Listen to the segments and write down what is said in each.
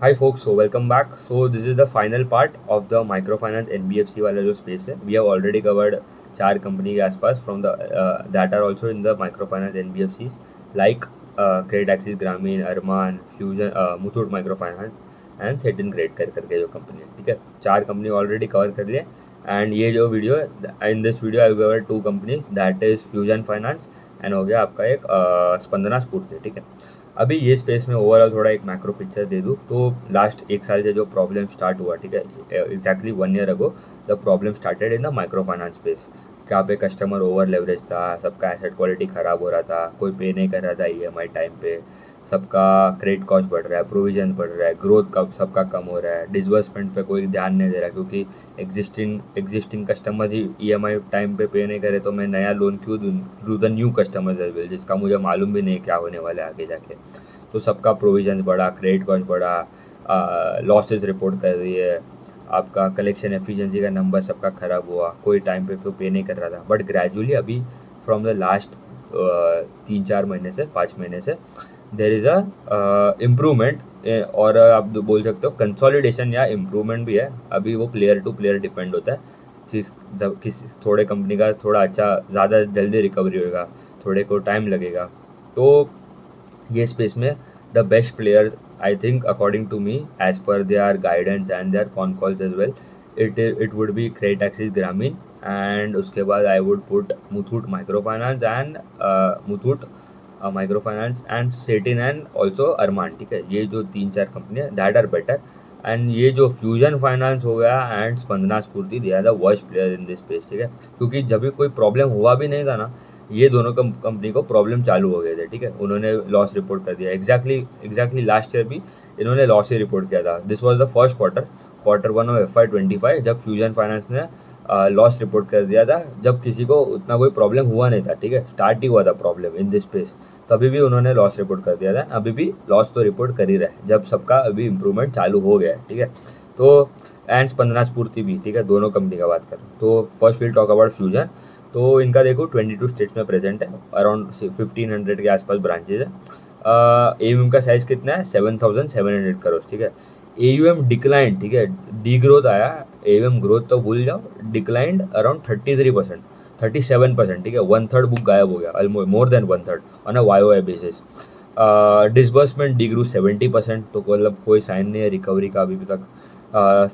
Hi folks, so welcome back. So this is the final part of the microfinance NBFC वाला जो space है. We have already covered चार company के आसपास from the that are also in the microfinance NBFCs like Credit Axis Grameen, Arman, Fusion, Muthoot Microfinance and Satin Credit करके जो company है, ठीक है. चार कंपनी ऑलरेडी कवर कर लिए एंड ये जो वीडियो है in this video I cover two companies that is Fusion Finance and हो गया आपका एक स्पंदना स्फूर्ति, ठीक है. अभी ये स्पेस में ओवरऑल थोड़ा एक मैक्रो पिक्चर दे दूँ तो लास्ट एक साल से जो प्रॉब्लम स्टार्ट हुआ, ठीक है, exactly 1 year ago the problem started in the micro finance space. यहाँ पे कस्टमर ओवर लेवरेज था, सबका एसेट क्वालिटी ख़राब हो रहा था, कोई पे नहीं कर रहा था ईएमआई टाइम पे, सबका क्रेडिट कॉस्ट बढ़ रहा है, प्रोविजन बढ़ रहा है, ग्रोथ का सबका कम हो रहा है, डिसबर्समेंट पे कोई ध्यान नहीं दे रहा क्योंकि एग्जिस्टिंग कस्टमर्स ही ईएमआई टाइम पे नहीं करे तो मैं नया लोन क्यों दूँ to the new customers as well, जिसका मुझे मालूम भी नहीं क्या होने वाला है आगे जाके. तो सबका प्रोविजन बढ़ा, क्रेडिट कॉस्ट बढ़ा, लॉसेस रिपोर्ट कर रही है, आपका कलेक्शन एफिशिएंसी का नंबर सबका ख़राब हुआ, कोई टाइम पे तो पे नहीं कर रहा था. बट ग्रेजुअली अभी फ्रॉम द लास्ट 3-4 महीने से 5 महीने से देर इज़ अ इम्प्रूवमेंट, और आप बोल सकते हो कंसोलिडेशन या इम्प्रूवमेंट भी है. अभी वो प्लेयर टू प्लेयर डिपेंड होता है. जब किसी थोड़े कंपनी का थोड़ा अच्छा ज़्यादा जल्दी रिकवरी होएगा, थोड़े को टाइम लगेगा. तो ये स्पेस में the best players I think according to me as per their guidance and their con calls as well it would be credit access Grameen and उसके बाद I would put Muthoot micro finance and Muthoot micro finance and Satin and also Arman, ठीक है. ये जो 3-4 कंपनियाँ that are better. And ये जो fusion finance हो गया and Spandana Sphoorty they are the worst player in this space, ठीक है. क्योंकि जब भी कोई प्रॉब्लम हुआ भी नहीं था ना, ये दोनों कंपनी को प्रॉब्लम चालू हो गए थे, ठीक है. उन्होंने लॉस रिपोर्ट कर दिया. एग्जैक्टली लास्ट ईयर भी इन्होंने लॉस ही रिपोर्ट किया था. This was the first quarter 1 of FY25 जब फ्यूजन फाइनेंस ने लॉस रिपोर्ट कर दिया था, जब किसी को उतना कोई प्रॉब्लम हुआ नहीं था, ठीक है. स्टार्ट ही हुआ था प्रॉब्लम इन दिस स्पेस, तभी भी उन्होंने लॉस रिपोर्ट कर दिया था. अभी भी लॉस तो रिपोर्ट कर ही रहा है जब सबका अभी इम्प्रूवमेंट चालू हो गया है, ठीक है. तो एंड स्पंदना स्फूर्ति भी, ठीक है, दोनों कंपनी का बात करें तो first will talk about fusion. तो इनका देखो 22 स्टेट्स में प्रेजेंट है, अराउंड 1500 के आसपास ब्रांचेज है. AUM का साइज कितना है 7700 करोड़, ठीक है. AUM डिक्लाइन, ठीक है, डी ग्रोथ आया. AUM ग्रोथ तो भूल जाओ, डिक्लाइंड अराउंड 33%, 37%, ठीक है. 1/3 बुक गायब हो गया, almost more than 1/3 on a YOY basis. Disbursement degrew 70%, तो मतलब कोई साइन नहीं है रिकवरी का अभी तक.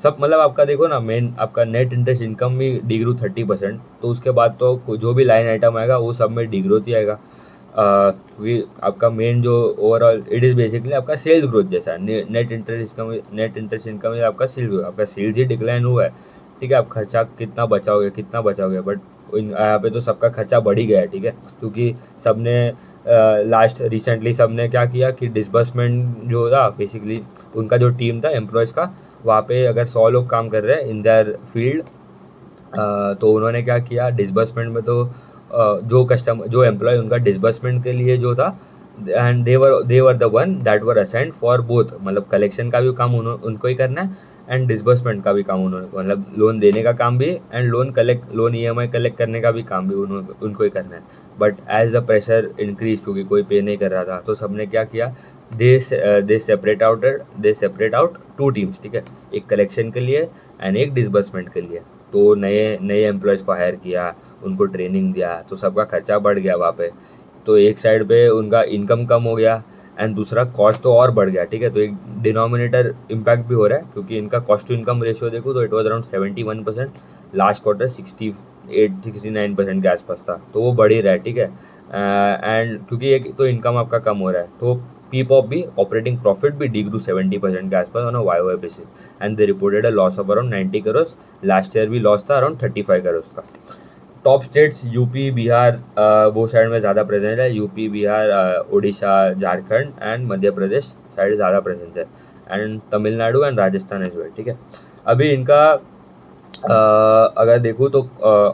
सब मतलब आपका देखो ना, मेन आपका नेट इंटरेस्ट इनकम भी डी ग्रू 30%, तो उसके बाद तो जो भी लाइन आइटम आएगा वो सब में डी ग्रोथ ही आएगा. क्योंकि आपका मेन जो ओवरऑल इट इज़ बेसिकली आपका सेल्स ग्रोथ जैसा है. नेट इंटरेस्ट इनकम है आपका सेल्स ग्रोथ, आपका सेल्स ही डिक्लाइन हुआ है, ठीक है. आप खर्चा कितना बचाओगे, बट यहाँ पे तो सबका खर्चा बढ़ ही गया है, ठीक है. क्योंकि सबने लास्ट रिसेंटली सबने क्या किया कि डिसबर्समेंट जो था बेसिकली उनका जो टीम था एम्प्लॉयज़ का, वहाँ पे अगर 100 लोग काम कर रहे हैं इन देयर फील्ड, तो उन्होंने क्या किया डिसबर्समेंट में, तो जो एम्प्लॉय उनका डिसबर्समेंट के लिए जो था and they were the one that were assigned for both, मतलब कलेक्शन का भी काम उनको ही करना है एंड डिसबर्समेंट का भी काम उन्होंने, मतलब लोन देने का काम भी एंड लोन EMI कलेक्ट करने का भी काम भी उनको ही करना है. But as the pressure increase, क्योंकि कोई पे नहीं कर रहा था, तो सबने क्या किया, दे सेपरेट आउट 2 टीम्स, ठीक है. एक कलेक्शन के लिए एंड एक डिसबर्समेंट के लिए. तो नए नए एम्प्लॉयज़ को हायर किया, उनको ट्रेनिंग दिया, तो सबका खर्चा बढ़ गया वहाँ पे. तो एक साइड पे उनका इनकम कम हो गया एंड दूसरा कॉस्ट तो और बढ़ गया, ठीक है. तो एक डिनोमिनेटर इम्पैक्ट भी हो रहा है, क्योंकि इनका कॉस्ट टू इनकम रेशियो देखो तो it was around 71%, last quarter 68-69% के आसपास था, तो वो बढ़ ही रहा है, ठीक है. एंड क्योंकि एक तो इनकम आपका कम हो रहा है, तो पीपॉप भी ऑपरेटिंग प्रॉफिट भी डिग्रू 70% के आसपास on a YOY basis and they reported a loss of around 90 crore. Last year भी लॉस था अराउंड 35 करोड़ का. टॉप स्टेट्स यूपी बिहार, वो साइड में ज़्यादा प्रेजेंट है. UP Bihar, Orissa, Jharkhand and Madhya Pradesh side ज़्यादा प्रेजेंट है and Tamil Nadu and Rajasthan as well, ठीक है. अभी इनका अगर देखूँ तो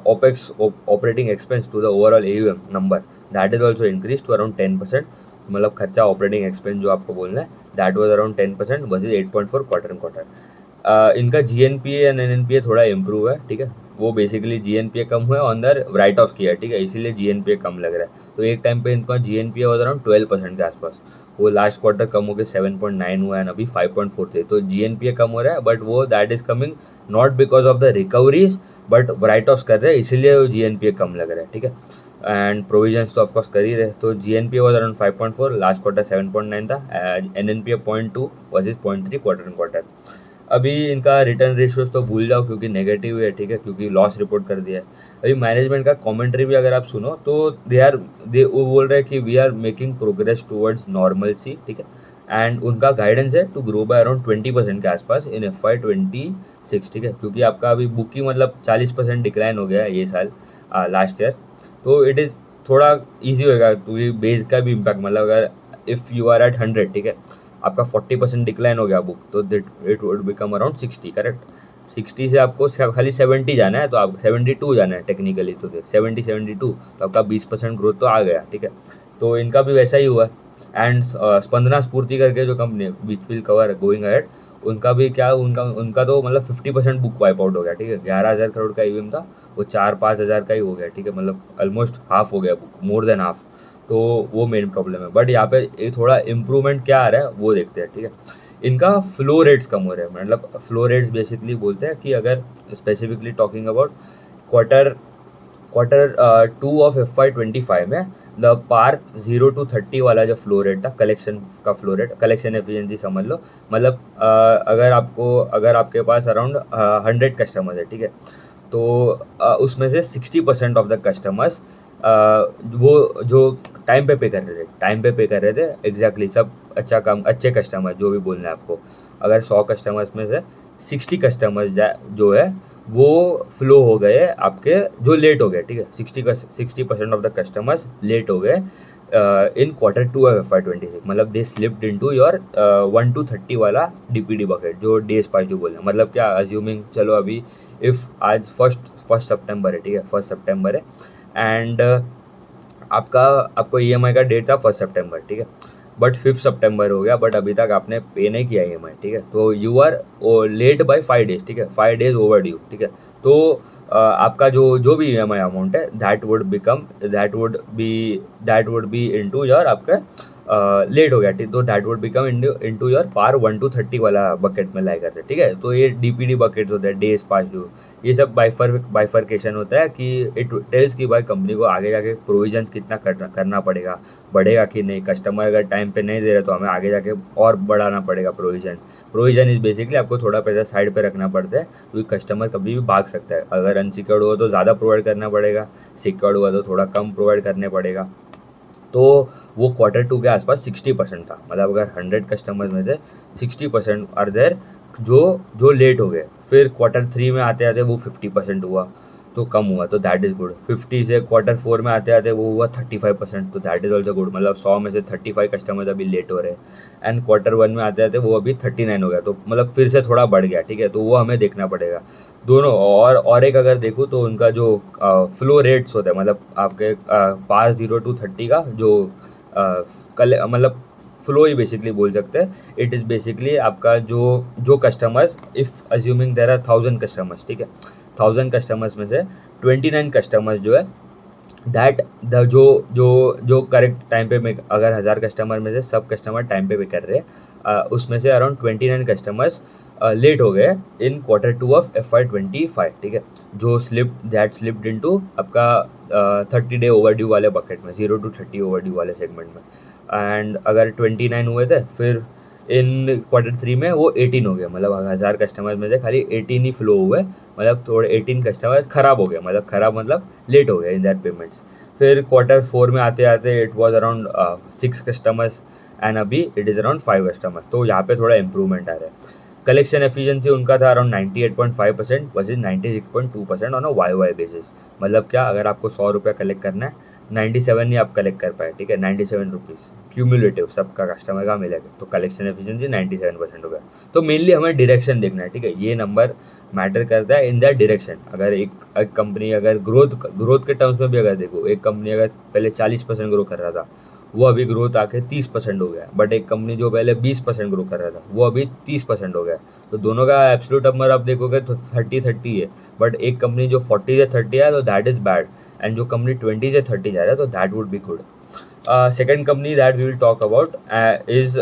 opex operating expense to the overall AUM number that is also increase to around 10%, मतलब खर्चा ऑपरेटिंग एक्सपेंस जो आपको बोलना है that was around 10% versus 8.4 quarter. इनका GNPA एंड NNPA थोड़ा इम्प्रूव है, ठीक है. वो बेसिकली GNPA कम हुआ है ऑन दर राइट ऑफ किया है, ठीक है, इसीलिए GNPA कम लग रहा है. तो एक टाइम पे इनका GNPA वाज अराउंड 12% के आसपास, वो लास्ट क्वार्टर कम होकर 7.9 हुआ है, अभी 5.4 थे। तो GNPA कम हो रहा है, बट वो that is coming not because of the recoveries, but right offs कर रहे हैं, इसीलिए वो GNPA कम लग रहा है, ठीक है। एंड प्रोविजंस तो ऑफकोर्स कर ही रहे। तो GNPA was around 5.4, last quarter 7.9 था, NNPA 0.2 versus 0.3 quarter and quarter. अभी इनका रिटर्न रेशियोज तो भूल जाओ क्योंकि नेगेटिव है, ठीक है, क्योंकि लॉस रिपोर्ट कर दिया है। अभी मैनेजमेंट का कमेंट्री भी अगर आप सुनो तो दे वो बोल रहे हैं कि we are making progress towards normalcy, ठीक है। एंड उनका गाइडेंस है टू ग्रो बाय अराउंड 20% के आसपास इन FY26, ठीक है, क्योंकि आपका अभी बुक की मतलब 40% डिक्लाइन हो गया है ये साल, लास्ट ईयर। तो इट इज़ थोड़ा ईजी होएगा क्योंकि बेस का भी इम्पैक्ट, मतलब अगर इफ़ यू आर एट 100, ठीक है, आपका 40% डिक्लाइन हो गया बुक, तो it would become around 60, correct. 60 से आपको खाली 70 जाना है, तो आपको 72 जाना है टेक्निकली, तो 72, तो आपका 20% ग्रोथ तो आ गया, ठीक है। तो इनका भी वैसा ही हुआ है। एंड स्पंदना स्फूर्ति करके जो company which will cover going ahead, उनका भी क्या, उनका उनका तो मतलब 50% बुक वाइप आउट हो गया, ठीक है। 11,000 करोड़ का ईवीएम था, वो 4-5 हज़ार का ही हो गया, ठीक है, मतलब ऑलमोस्ट हाफ हो गया बुक, मोर देन हाफ। तो वो मेन प्रॉब्लम है, बट यहाँ पे एक थोड़ा इम्प्रूवमेंट क्या आ रहा है वो देखते हैं, ठीक है। इनका फ्लो रेट्स कम हो रहे हैं, मतलब फ्लो रेट्स बेसिकली बोलते हैं कि अगर specifically talking about quarter quarter 2 of FY25 में द पार 0 to 30 वाला जो फ्लो रेट था, कलेक्शन का फ्लो रेट, कलेक्शन एफिशिएंसी समझ लो, मतलब अगर आपके पास अराउंड 100 कस्टमर्स है, ठीक है, तो उसमें से 60% ऑफ द कस्टमर्स वो जो टाइम पे पे कर रहे थे एग्जैक्टली सब अच्छा काम, अच्छे कस्टमर जो भी बोलना है आपको, अगर 100 कस्टमर्स में से 60 कस्टमर्स जो है वो फ्लो हो गए आपके, जो लेट हो गए, ठीक है, 60% ऑफ द कस्टमर्स लेट हो गए इन Q2 ऑफ FY26, मतलब दे स्लिप्ड इनटू योर 1 to 30 वाला DPD बकेट, जो डेज पास ड्यू बोलना, मतलब क्या, अज्यूमिंग चलो अभी इफ़ आज फर्स्ट सितंबर है, ठीक है, 1 सितंबर है, एंड आपको EMI का डेट था 1 सितंबर, ठीक है, बट 5 सितंबर हो गया, बट अभी तक आपने पे नहीं किया EMI, ठीक है, तो you are late by 5 days, ठीक है, 5 डेज ओवर ड्यू, ठीक है। तो आपका जो भी EMI अमाउंट है that would be into your आपका लेट हो गया, ठीक, तो that would become into your per 1 to 30 वाला बकेट में लाई करते हैं, ठीक है। तो ये DPD बकेट्स होते हैं, डेज पास ड्यू, ये सब बाइफर्केशन होता है कि इट टेल्स कि भाई कंपनी को आगे जाके प्रोविजंस कितना करना पड़ेगा, बढ़ेगा कि नहीं, कस्टमर अगर टाइम पे नहीं दे रहे तो हमें आगे जाके और बढ़ाना पड़ेगा प्रोविजन इज बेसिकली आपको थोड़ा पैसा साइड पे रखना पड़ता है, क्योंकि कस्टमर कभी भी भाग सकता है, अगर अनसिक्योर्ड हुआ तो ज़्यादा प्रोवाइड करना पड़ेगा, सिक्योर्ड हुआ तो थोड़ा कम प्रोवाइड करने पड़ेगा। तो वो Q2 के आसपास 60% था, मतलब अगर 100 कस्टमर्स में से 60% आर देयर जो लेट हो गए, फिर Q3 में आते आते वो 50% हुआ, तो कम हुआ, तो दैट इज़ गुड। 50 से Q4 में आते आते वो हुआ 35%, तो दैट इज़ ऑल्सो गुड, मतलब 100 में से 35 कस्टमर्स अभी लेट हो रहे हैं। एंड Q1 में आते आते वो अभी 39 हो गया, तो मतलब फिर से थोड़ा बढ़ गया, ठीक है, तो वो हमें देखना पड़ेगा दोनों। और एक अगर देखूँ तो उनका जो फ्लो रेट्स होता है, मतलब आपके पास 0 to 30 का जो मतलब फ्लो ही बेसिकली बोल सकते हैं। इट इज़ बेसिकली आपका जो customers, if assuming there are 1000 customers, ठीक है, 1000 कस्टमर्स में से 29 कस्टमर्स जो है दैट द जो करेक्ट टाइम पे अगर 1000 कस्टमर में से सब कस्टमर टाइम पे कर रहे हैं, उसमें से अराउंड 29 कस्टमर्स लेट हो गए इन Q2 ऑफ FY25, ठीक है, जो स्लिप्ड इनटू आपका 30 डे ओवर ड्यू वाले बकेट में, 0 to 30 ओवर ड्यू वाले सेगमेंट में। एंड अगर 29 हुए थे, फिर इन Q3 में वो 18 हो गया, मतलब 1000 कस्टमर में से खाली 18 ही फ्लो हुए, मतलब थोड़े 18 कस्टमर्स ख़राब हो गए, मतलब लेट हो गए इन दैट पेमेंट्स। फिर Q4 में आते आते it was around 6 customers, and अभी इट इज़ अराउंड 5 कस्टमर्स, तो यहाँ पे थोड़ा इंप्रूवमेंट आ रहा है। कलेक्शन एफिशिएंसी उनका था around 98.5% versus 96.2% on a YOY basis, मतलब क्या, अगर आपको 100 रुपया कलेक्ट करना है, 97 ही आप कलेक्ट कर पाए, ठीक है, 97 रुपीज़ क्यूमुलेटिव सबका कस्टमर का मिलेगा, तो कलेक्शन एफिशिएंसी 97% हो गया। तो मेनली हमें डायरेक्शन देखना है, ठीक है, ये नंबर मैटर करता है इन दैट डायरेक्शन। अगर एक कंपनी अगर ग्रोथ के टर्म्स में भी अगर देखो, एक कंपनी अगर पहले 40% ग्रो कर रहा था, वो अभी ग्रोथ आके 30% हो गया, बट एक कंपनी जो पहले 20% ग्रो कर रहा था वो अभी 30% हो गया, तो दोनों का एब्सोल्यूट नंबर आप देखोगे तो 30-30 है, बट एक कंपनी जो 40 से 30 है तो दैट इज़ बैड, एंड जो कंपनी 20 से 30 जा रहा है तो that would be good. Second company that we will talk about is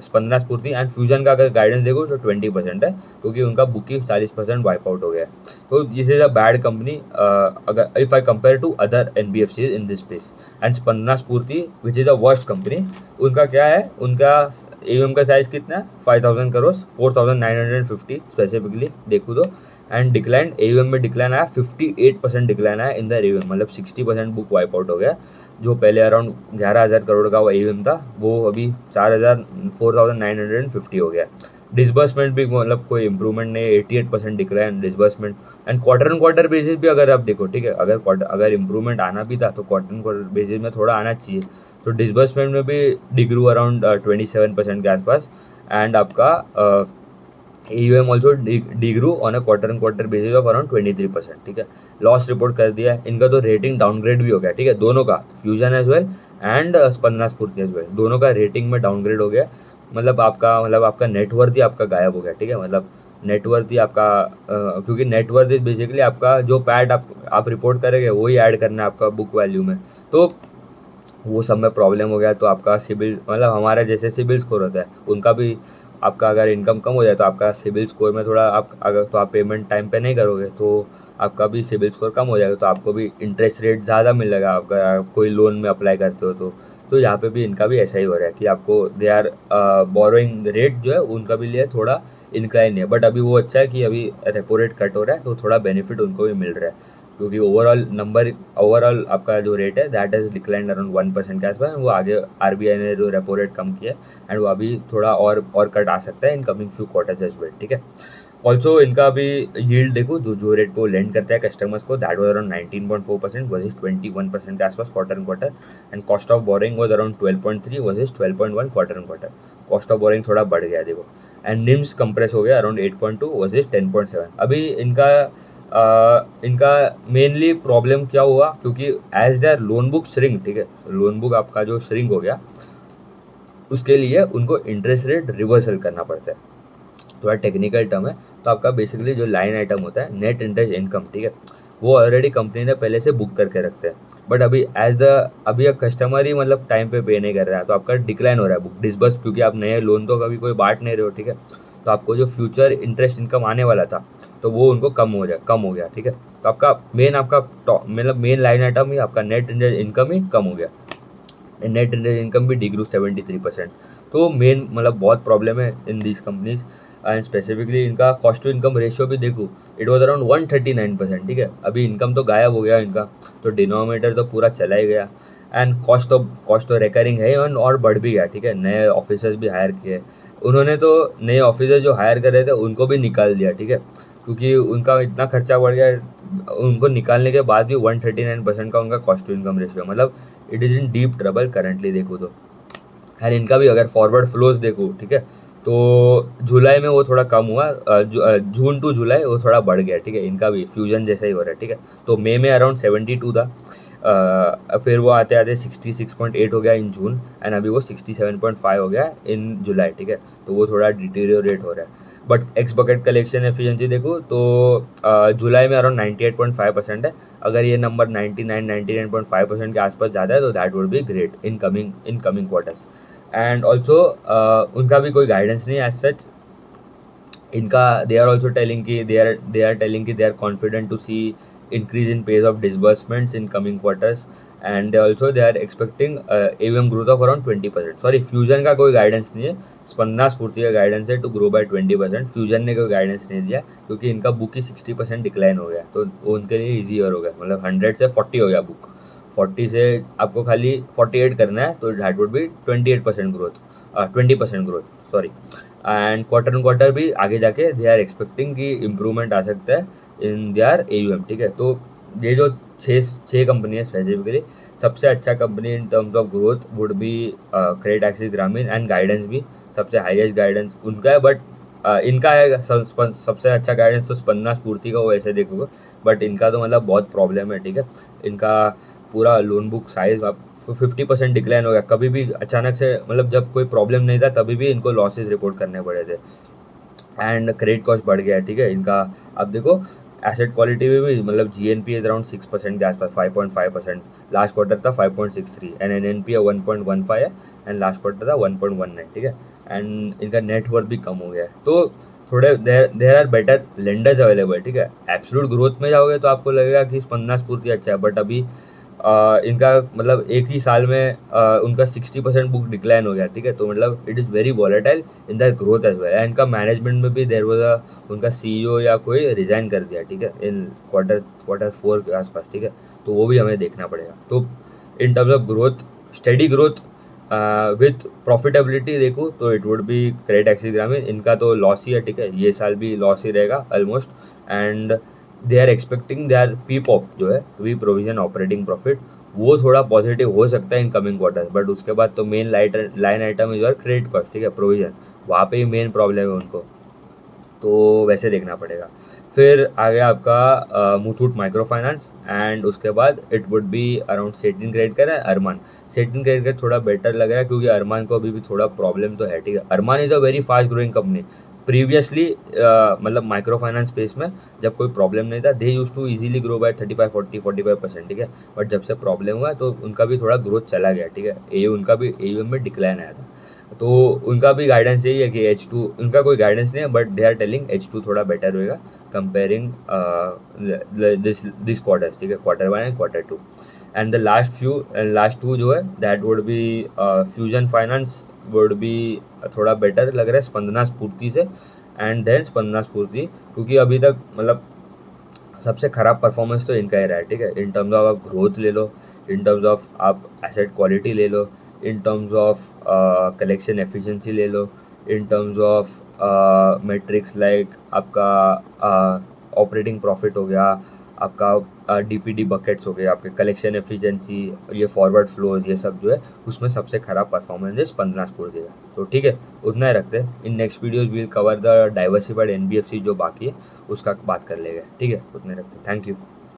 Spandana Sphoorty and fusion का अगर गाइडेंस देखो तो 20% है, क्योंकि उनका बुक ही 40% वाइप आउट हो गया है। तो this is a bad company अगर if I compare to other NBFCs in this space. And Spandana Sphoorty which is a worst company, उनका क्या है, उनका AUM का साइज कितना है 5000 करोड़, 4950 स्पेसिफिकली देखूँ तो। एंड डिक्लाइन AUM में डिक्लाइन आया 58% डिक्लाइन आया इन द AUM, मतलब 60% बुक वाइप आउट हो गया। जो पहले अराउंड 11,000 करोड़ का वो AUM था, वो अभी 4950 हो गया। डिसबर्समेंट भी मतलब कोई इंप्रूवमेंट नहीं, 88% decline disbursement. And quarter on quarter basis भी अगर आप देखो, ठीक है, अगर इंप्रूवमेंट आना भी था तो क्वार्टर ऑन क्वार्टर बेसिस में थोड़ा आना चाहिए। तो डिसबर्समेंट में भी डिग्रू अराउंड 27% के आसपास। एंड आपका AUM also degrew on a quarter and quarter basis of around 23%, ठीक है। लॉस रिपोर्ट कर दिया है इनका, तो रेटिंग डाउनग्रेड भी हो गया, ठीक है, दोनों का, Fusion as well and Spandana Sphoorty as well, दोनों का रेटिंग में डाउनग्रेड हो गया। मतलब आपका नेटवर्थ ही आपका गायब हो गया, ठीक है। मतलब नेटवर्थ ही आपका क्योंकि नेटवर्थ इज बेसिकली आपका जो पैड आप रिपोर्ट करेंगे वही ऐड करना है आपका बुक वैल्यू में, तो वो सब में प्रॉब्लम हो गया। तो आपका सिबिल, मतलब हमारा जैसे सिबिल स्कोर होता है उनका भी, आपका अगर इनकम कम हो जाए तो आपका सिबिल स्कोर में थोड़ा आप अगर तो आप पेमेंट टाइम पे नहीं करोगे तो आपका भी सिबिल स्कोर कम हो जाएगा, तो आपको भी इंटरेस्ट रेट ज़्यादा मिलेगा अगर कोई लोन में अप्लाई करते हो तो यहाँ पे भी इनका भी ऐसा ही हो रहा है कि आपको दे आर बोरोइंग रेट जो है उनका भी लिए थोड़ा इंक्लाइन है। बट अभी वो अच्छा है कि अभी रेपो रेट कट हो रहा है तो थोड़ा बेनिफिट उनको भी मिल रहा है, क्योंकि ओवरऑल आपका जो रेट है दैट इज डिक्लाइन अराउंड 1% के आसपास। वो आगे RBI ने जो रेपो रेट कम किया एंड वो अभी थोड़ा और कट आ सकता है in coming few quarters as well, ठीक है। ऑल्सो इनका अभी यील्ड देखो, जो रेट को लेंड करता है कस्टमर्स को, दैट वाज अराउंड 19.4% वर्सेस 21% के आसपास quarter and quarter. And cost of boring was around 12.3 versus 12.1 quarter and quarter. Cost of boring थोड़ा बढ़ गया देखो। एंड निम्स कंप्रेस हो गया अराउंड 8.2 वर्सेस 10.7। अभी इनका मेनली प्रॉब्लम क्या हुआ, क्योंकि as their loan book shrink, ठीक है, लोन बुक आपका जो श्रिंक हो गया उसके लिए उनको इंटरेस्ट रेट रिवर्सल करना पड़ता है। थोड़ा टेक्निकल टर्म है। तो आपका बेसिकली जो लाइन आइटम होता है नेट इंटरेस्ट इनकम, ठीक है, वो ऑलरेडी कंपनी ने पहले से बुक करके रखते हैं। बट अभी कस्टमर ही मतलब टाइम पे नहीं कर रहा है तो आपका डिक्लाइन हो रहा है बुक डिसबर्स, क्योंकि आप नए लोन तो कभी कोई बांट नहीं रहे हो, ठीक है। तो आपको जो फ्यूचर इंटरेस्ट इनकम आने वाला था तो वो उनको कम हो गया, ठीक है। तो मतलब मेन लाइन आइटम ही आपका नेट इंटरेस्ट इनकम ही कम हो गया। नेट इंटरेस्ट इनकम भी डिग्रू 73%। तो मेन मतलब बहुत प्रॉब्लम है in these companies. And specifically इनका कॉस्ट टू इनकम रेशियो भी देखूँ, इट वाज अराउंड 139%, ठीक है। अभी इनकम तो गायब हो गया इनका, तो डिनोमिनेटर तो पूरा चला ही गया। एंड कॉस्ट तो रिकरिंग है और बढ़ भी गया, ठीक है। नए ऑफिसर्स भी हायर किए उन्होंने, तो नए ऑफिसर जो हायर कर रहे थे उनको भी निकाल दिया, ठीक है, क्योंकि उनका इतना खर्चा बढ़ गया। उनको निकालने के बाद भी 139% का उनका कॉस्ट टू इनकम रेशियो, मतलब it is in deep trouble currently देखो तो। एंड इनका भी अगर फॉरवर्ड फ्लोज देखो, ठीक है, तो जुलाई में वो थोड़ा कम हुआ, जून टू जुलाई वो थोड़ा बढ़ गया, ठीक है। इनका भी फ्यूजन जैसा ही हो रहा है, ठीक है। तो मई में अराउंड 72 था, फिर वो आते आते 66.8 हो गया इन जून, एंड अभी वो 67.5 हो गया इन जुलाई, ठीक है। तो वो थोड़ा डिटीरियोरेट हो रहा है। But x bucket collection efficiency देखो तो जुलाई में अराउंड 98.5% है। अगर ये नंबर 99.5% के आसपास ज़्यादा है तो that would be great in coming quarters. And also उनका भी कोई गाइडेंस नहीं एज सच इनका। दे आर ऑल्सो टेलिंग कि they are confident to see increase in pace of disbursements in coming quarters, and they are expecting AUM growth of around 20%। Sorry, fusion का कोई guidance नहीं है, स्पंदना स्फूर्ति का guidance है to grow by 20%। Fusion ने कोई गाइडेंस नहीं दिया क्योंकि इनका बुक ही 60% डिक्लाइन हो गया, तो उनके लिए ईजी और हो गया, मतलब 100 से 40 हो गया बुक। 40 से आपको खाली 48 करना है तो that would B 28% growth, 20% growth, sorry. And quarter and quarter भी आगे जाके दे आर एक्सपेक्टिंग कि इम्प्रूवमेंट आ सकता है इन देयर AUM, ठीक है। तो ये जो छः कंपनी है स्पेसिफिकली, सबसे अच्छा company in terms of growth would be credit access Grameen, and guidance भी सबसे हाईएस्ट गाइडेंस उनका है। बट इनका है सबसे अच्छा गाइडेंस तो स्पंदना स्फूर्ति का, वो ऐसे देखोगे। बट इनका तो मतलब बहुत प्रॉब्लम है, ठीक है। इनका पूरा लोन बुक साइज 50% डिक्लाइन हो गया, कभी भी अचानक से, मतलब जब कोई प्रॉब्लम नहीं था तभी भी इनको लॉसेस रिपोर्ट करने पड़े थे। एंड क्रेडिट कॉस्ट बढ़ गया है, ठीक है इनका। अब देखो एसेट क्वालिटी में भी मतलब GNP इज अराउंड 6% के आसपास, 5.5%। लास्ट क्वार्टर था 5.63 एंड NNP 1.15 है एंड लास्ट क्वार्टर था 1.19, ठीक है। एंड इनका नेटवर्थ भी कम हो गया है, तो थोड़े there are better lenders available, ठीक है। एब्सोल्यूट ग्रोथ में जाओगे तो आपको लगेगा कि स्पंदना स्फूर्ति अच्छा है, बट अभी इनका मतलब एक ही साल में उनका 60% बुक डिक्लाइन हो गया, ठीक है। तो मतलब it is very volatile in the growth as well. इनका मैनेजमेंट में भी देर वॉज उनका CEO या कोई रिज़ाइन कर दिया, ठीक है, इन क्वार्टर 4 के आसपास, ठीक है। तो वो भी हमें देखना पड़ेगा। तो इन terms of growth, steady growth with profitability देखूँ तो it would be credit access ग्रामीण। इनका तो लॉस ही है, ठीक है, ये साल भी लॉस ही रहेगा almost. And they are expecting their PPOP जो है, प्री प्रोविजन ऑपरेटिंग प्रॉफिट, वो थोड़ा पॉजिटिव हो सकता है इन कमिंग क्वार्टर, बट उसके बाद तो मेन लाइन आइटम इज और क्रेडिट कॉस्ट, ठीक है, प्रोविजन, वहाँ पे ही मेन प्रॉब्लम है उनको, तो वैसे देखना पड़ेगा। फिर आ गया आपका मुथूट माइक्रो फाइनेंस एंड उसके बाद it would be around satin credit का अरमान। सेटिन क्रेडिट का थोड़ा बेटर लग रहा है क्योंकि अरमान को अभी भी थोड़ा प्रॉब्लम तो है, ठीक है। Arman is a very fast growing company. Previously मतलब माइक्रो फाइनेंस स्पेस में जब कोई प्रॉब्लम नहीं था, they use to easily grow by 35-40-45%, ठीक है। बट जब से प्रॉब्लम हुआ तो उनका भी थोड़ा ग्रोथ चला गया, ठीक है। उनका भी AUM में डिक्लाइन आया था, तो उनका भी गाइडेंस यही है कि H2, उनका कोई गाइडेंस नहीं है, but they are telling H2 थोड़ा बेटर होएगा कंपेयरिंग दिस क्वार्टर्स, ठीक है, Q1 and Q2। And the last two जो है that would be Fusion Finance would be थोड़ा बेटर लग रहा है स्पंदना स्फूर्ति से, एंड देन स्पंदना स्फूर्ति, क्योंकि अभी तक मतलब सबसे खराब परफॉर्मेंस तो इनका ही रहा है, ठीक है। इन टर्म्स ऑफ आप ग्रोथ ले लो, इन टर्म्स ऑफ आप एसेट क्वालिटी ले लो, in terms of collection efficiency ले लो, in terms of metrics like आपका ऑपरेटिंग प्रॉफिट हो गया, आपका DPD बकेट्स हो गए, आपके कलेक्शन एफिशिएंसी, ये फॉरवर्ड फ्लोज, ये सब जो है उसमें सबसे खराब परफॉर्मेंस है स्पंदना स्फूर्ति देगा। तो ठीक है, उतना ही रखते हैं। In next videos will cover the diversified NBFC जो बाकी है उसका बात कर लेंगे, ठीक है, उतने रखते हैं। Thank you.